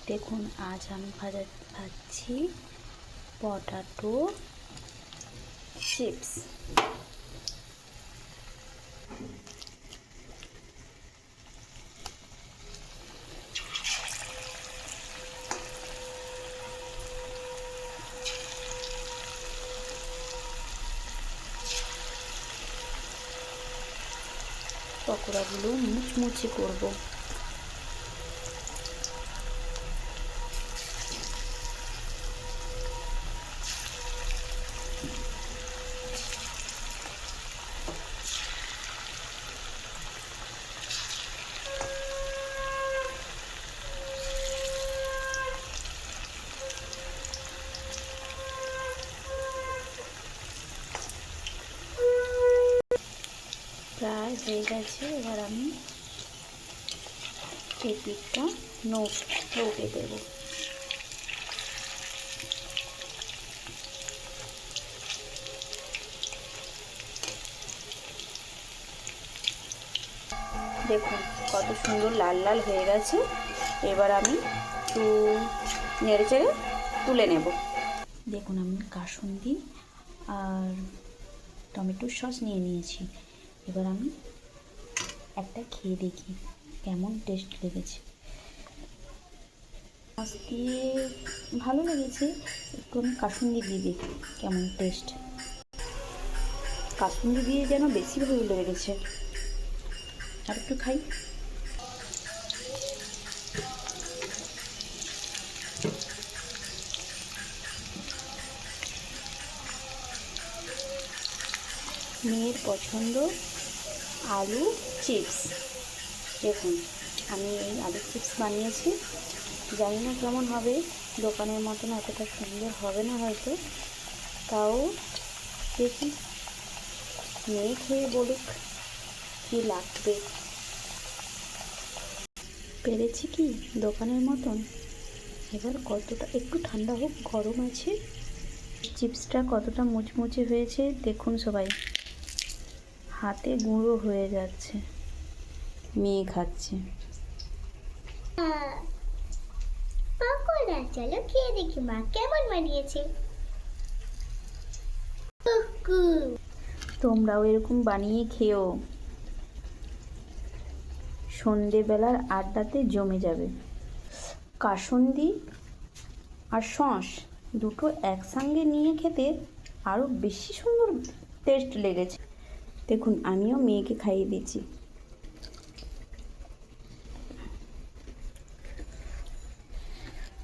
দেখুন আজ আমি ভাজছি পটাটো চিপস। পকোড়াগুলো মুচমুচে করব। প্রায় হয়ে গেছে, এবার আমি এই পিঠটা নৌকে দেবো। দেখুন কত সুন্দর লাল লাল হয়ে গেছে। এবার আমি একটু নেড়ে চেড়ে তুলে নেব। দেখুন আমি কাসুন্দি আর টমেটোর সস নিয়ে নিয়েছি। এবার আমি একটা খেয়ে দেখি কেমন টেস্ট লেগেছে। সস দিয়ে ভালো লেগেছে, একটু আমি কাসুন্দি দিয়ে দেখি কেমন টেস্ট। কাসুন্দি দিয়ে যেন বেশি ভালো লেগেছে। আর একটু খাই। মেয়ের পছন্দ আলু চিপস। দেখুন আমি এই আলু চিপস বানিয়েছি, জানি না কেমন হবে, দোকানের মতন অতটা সুন্দর হবে না হয়তো, তাও দেখি মেয়ে খেয়ে বলুক কী লাগবে। পেরেছি কি দোকানের মতন। এবার কতটা একটু ঠান্ডা হোক, গরম আছে। চিপসটা কতটা মুচমুচে হয়েছে দেখুন সবাই, হাতে গুঁড়ো হয়ে যাচ্ছে। মেয়ে খাচ্ছে। পকোড়া চলো খেয়ে দেখি মা কেমন বানিয়েছে। তোমরাও এরকম বানিয়ে খেও, সন্ধেবেলার আড্ডাতে জমে যাবে। কাসুন্দি আর সস দুটো একসঙ্গে নিয়ে খেতে আরও বেশি সুন্দর টেস্ট লেগেছে। দেখুন আমিও মেয়েকে খাইয়ে দিচ্ছি।